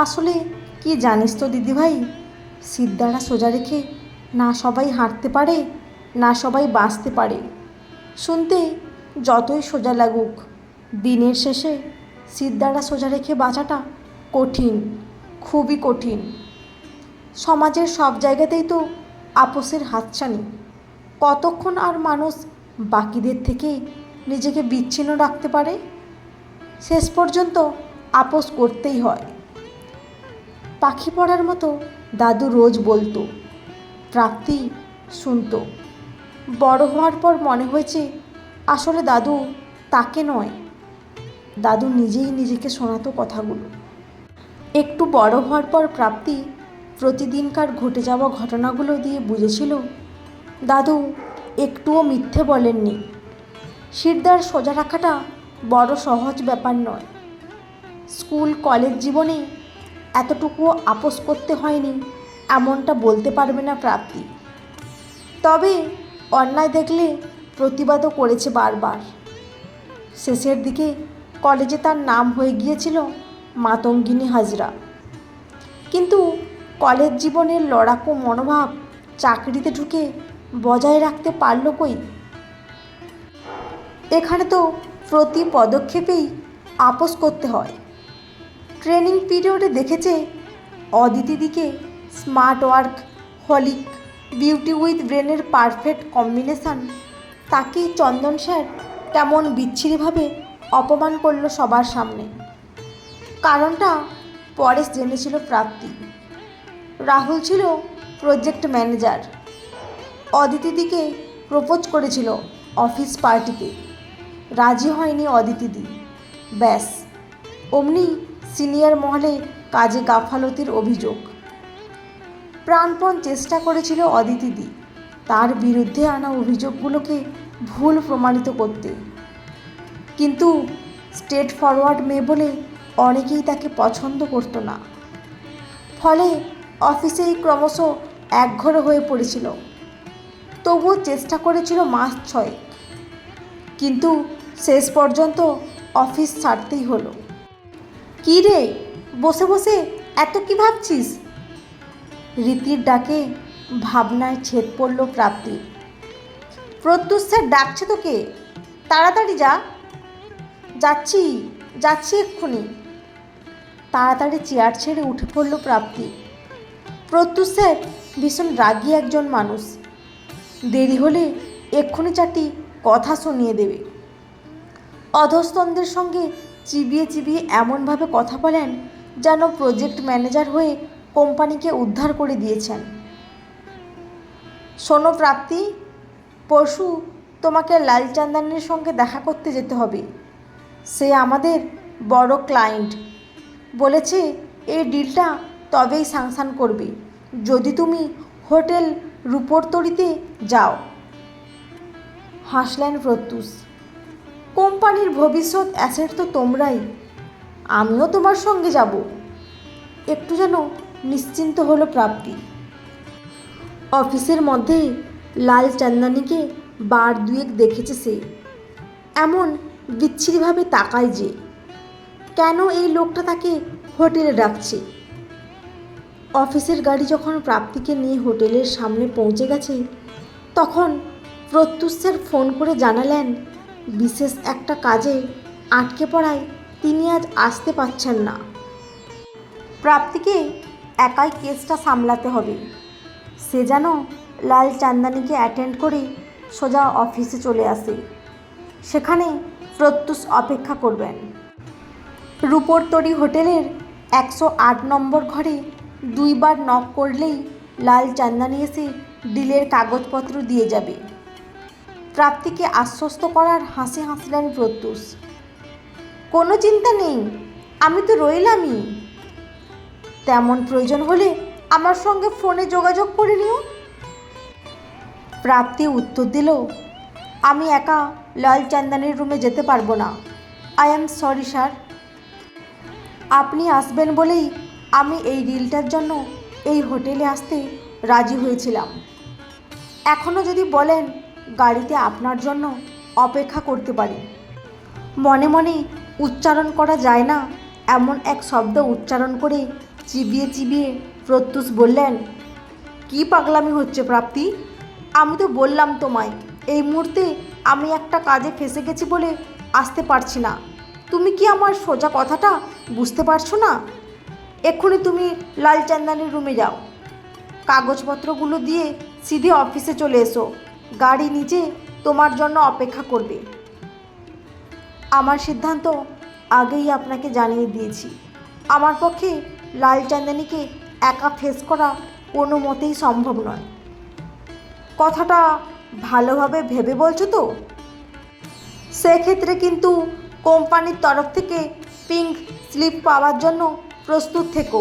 আসলে কি জানিস তো দিদিভাই, সিদ্ধারা সোজা রেখে না সবাই হাঁটতে পারে, না সবাই বাঁচতে পারে। শুনতে যতই সোজা লাগুক, দিনের শেষে সিদ্ধারা সোজা রেখে বাঁচাটা কঠিন, খুবই কঠিন। সমাজের সব জায়গাতেই তো আপোসের হাতছানি। কতক্ষণ আর মানুষ বাকিদের থেকে নিজেকে বিচ্ছিন্ন রাখতে পারে? শেষ পর্যন্ত আপোস করতেই হয়। পাখি পড়ার মতো দাদু রোজ বলতো, প্রাপ্তি শুনতো। বড় হওয়ার পর মনে হয়েছে আসলে দাদু তাকে নয়, দাদু নিজেই নিজেকে শোনাতো কথাগুলো। একটু বড় হওয়ার পর প্রাপ্তি প্রতিদিনকার ঘটে যাওয়া ঘটনাগুলো দিয়ে বুঝেছিল দাদু একটুও মিথ্যে বলেননি। শিরদাঁড় সোজা রাখাটা বড় সহজ ব্যাপার নয়। স্কুল কলেজ জীবনে এতটুকুও আপোস করতে হয়নি এমনটা বলতে পারবে না প্রাপ্তি। তবে অন্যায় দেখলে প্রতিবাদও করেছে বারবার। শেষের দিকে কলেজে তার নাম হয়ে গিয়েছিল মাতঙ্গিনী হাজরা। কিন্তু কলেজ জীবনের লড়াকু মনোভাব চাকরিতে ঢুকে বজায় রাখতে পারল কই? এখানে তো প্রতি পদক্ষেপেই আপোস করতে হয়। ট্রেনিং পিরিয়ডে দেখেছে অদিতিদিকে স্মার্ট ওয়ার্ক হলিক, বিউটি উইথ ব্রেনের পারফেক্ট কম্বিনেশান। তাকেই চন্দন স্যার কেমন বিচ্ছিরিভাবে অপমান করলো সবার সামনে। কারণটা পরে জেনেছিল প্রাপ্তি। রাহুল ছিল প্রজেক্ট ম্যানেজার। অদিতিদিকে প্রপোজ করেছিল অফিস পার্টিতে, রাজি হয়নি অদিতিদি। ব্যাস, অমনি সিনিয়র মহলে কাজে গাফালতির অভিযোগ। প্রাণপণ চেষ্টা করেছিল অদিতিদি তার বিরুদ্ধে আনা অভিযোগগুলোকে ভুল প্রমাণিত করতে, কিন্তু স্ট্রেট ফরওয়ার্ড মেয়ে বলে অনেকেই তাকে পছন্দ করতো না। ফলে অফিসেই ক্রমশ একঘরে হয়ে পড়েছিল। তবুও চেষ্টা করেছিল মাস 6, কিন্তু শেষ পর্যন্ত অফিস ছাড়তেই হলো। কী রে, বসে বসে এত কি ভাবছিস? রীতির ডাকে ভাবনায় ছেদ পড়ল প্রাপ্তির। প্রত্যুষ স্যার ডাকছে তোকে, তাড়াতাড়ি যা। যাচ্ছি যাচ্ছি এক্ষুনি। তাড়াতাড়ি চেয়ার ছেড়ে উঠে পড়ল প্রাপ্তি। প্রত্যুষ স্যার ভীষণ রাগী একজন মানুষ। দেরি হলে এক্ষুনি 4টি কথা শুনিয়ে দেবে। অধস্তনদের সঙ্গে চিবিয়ে চিবিয়ে এমনভাবে কথা বলেন যেন প্রজেক্ট ম্যানেজার হয়ে কোম্পানিকে উদ্ধার করে দিয়েছেন। শোনো প্রাপ্তি, পরশু তোমাকে লালচান্দানের সঙ্গে দেখা করতে যেতে হবে। সে আমাদের বড় ক্লায়েন্ট। বলেছে এই ডিলটা তবেই স্যাংশন করবে যদি তুমি হোটেল রূপরতরিতে যাও। হাসলেন প্রত্যুষ। কোম্পানির ভবিষ্যৎ অ্যাসেট তো তোমরাই, আমিও তোমার সঙ্গে যাব। একটু যেন নিশ্চিন্ত হলো প্রাপ্তি। অফিসের মধ্যে লাল চান্দানিকে বার 2 দেখেছে সে। এমন বিচ্ছিরিভাবে তাকায় যে, কেন এই লোকটা তাকে হোটেলে ডাকছে? অফিসের গাড়ি যখন প্রাপ্তিকে নিয়ে হোটেলের সামনে পৌঁছে গেছে, তখন প্রত্যুষ স্যার ফোন করে জানালেন বিশেষ একটা কাজে আটকে পড়ায় তিনি আজ আসতে পারছেন না। প্রাপ্তিকে একাই কেসটা সামলাতে হবে। সে যেন লাল চান্দানিকে অ্যাটেন্ড করে সোজা অফিসে চলে আসে। সেখানে প্রত্যুষ অপেক্ষা করবেন। রূপরতরি হোটেলের 108 নম্বর ঘরে 2 বার নক করলেই লাল চান্দানি এসে ডিলের কাগজপত্র দিয়ে যাবে। প্রাপ্তিকে আশ্বস্ত করার হাসি হাসলেন প্রত্যুষ। কোনো চিন্তা নেই, আমি তো রইলামই। তেমন প্রয়োজন হলে আমার সঙ্গে ফোনে যোগাযোগ করে নিও। প্রাপ্তি উত্তর দিল, আমি একা লাল চান্দানির রুমে যেতে পারবো না। I am sorry sir. আপনি আসবেন বলেই আমি এই ডিলটার জন্য এই হোটেলে আসতে রাজি হয়েছিলাম। এখনও যদি বলেন গাড়িতে আপনার জন্য অপেক্ষা করতে পারি। মনে মনে উচ্চারণ করা যায় না এমন এক শব্দ উচ্চারণ করে চিবিয়ে চিবিয়ে প্রত্যুষ বললেন, কি পাগলামি হচ্ছে প্রাপ্তি? আমি তো বললাম তোমায়, এই মুহূর্তে আমি একটা কাজে ফেঁসে গেছি বলে আসতে পারছি না। তুমি কি আমার সোজা কথাটা বুঝতে পারছো না? এক্ষুনি তুমি লালচান্দানির রুমে যাও, কাগজপত্রগুলো দিয়ে সিধে অফিসে চলে এসো। গাড়ি নিচে তোমার জন্য অপেক্ষা করবে। আমার সিদ্ধান্ত আগেই আপনাকে জানিয়ে দিয়েছি। আমার পক্ষে লালচান্দানিকে একা ফেস করা কোনো মতেই সম্ভব নয়। কথাটা ভালোভাবে ভেবে বলছো তো? সেক্ষেত্রে কিন্তু কোম্পানির তরফ থেকে পিঙ্ক স্লিপ পাওয়ার জন্য প্রস্তুত থেকো,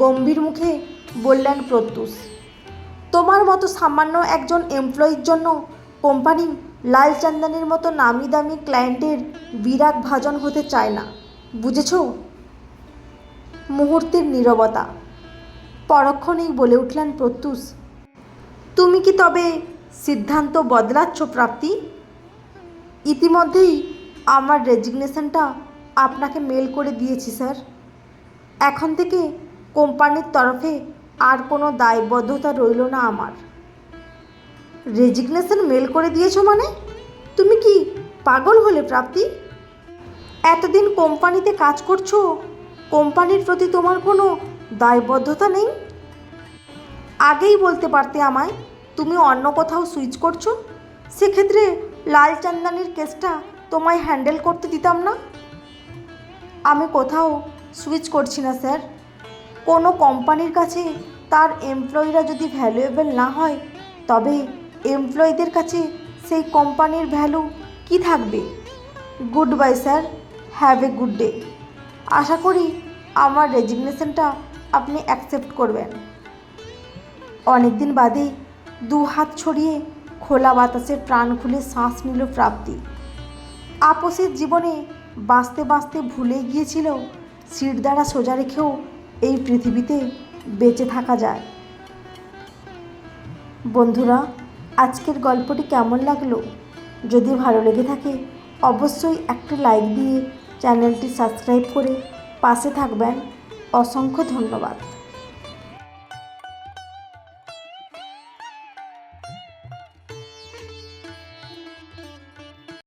গম্ভীর মুখে বললেন প্রত্যুষ। তোমার মতো সামান্য একজন এমপ্লয়ির জন্য কোম্পানি লালচান্দানির মতো নামি দামি ক্লায়েন্টের বিরাগ ভাজন হতে চায় না, বুঝেছ? মুহূর্তের নীরবতা। পরক্ষণেই বলে উঠলেন প্রত্যুষ, তুমি কি তবে সিদ্ধান্ত বদলাচ্ছ প্রাপ্তি? ইতিমধ্যেই আমার রেজিগনেশনটা আপনাকে মেল করে দিয়েছি স্যার। এখন থেকে কোম্পানির তরফে আর কোনো দায়বদ্ধতা রইল না আমার। রেজিগনেশন মেল করে দিয়েছো মানে? তুমি কি পাগল হলে প্রাপ্তি? এতদিন কোম্পানিতে কাজ করছো, কোম্পানির প্রতি তোমার কোনো দায়বদ্ধতা নেই? আগেই বলতে পারতে আমায় তুমি অন্য কোথাও সুইচ করছো। সেক্ষেত্রে লালচান্দানির কেসটা তোমায় হ্যান্ডেল করতে দিতাম না। আমি কোথাও সুইচ করছি না স্যার। কোনো কোম্পানির কাছে তার এমপ্লয়িরা যদি ভ্যালুয়েবল না হয়, তবে এমপ্লয়িদের কাছে সেই কোম্পানির ভ্যালু কি থাকবে? Good bye sir, have a good day. আশা করি আমার রেজিগনেশনটা আপনি অ্যাকসেপ্ট করবেন। অনেক দিন বাদে দু হাত ছড়িয়ে খোলা বাতাসে প্রাণ খুলে শ্বাস নিল প্রাপ্তি। আপসের জীবনে বাঁচতে বাঁচতে ভুলে গিয়েছিল শিরদাঁড়া সোজা রেখেও এই পৃথিবীতে বেঁচে থাকা যায়। বন্ধুরা, আজকের গল্পটি কেমন লাগলো? যদি ভালো লেগে থাকে অবশ্যই একটি লাইক দিয়ে চ্যানেলটি সাবস্ক্রাইব করে পাশে থাকবেন। অসংখ্য ধন্যবাদ।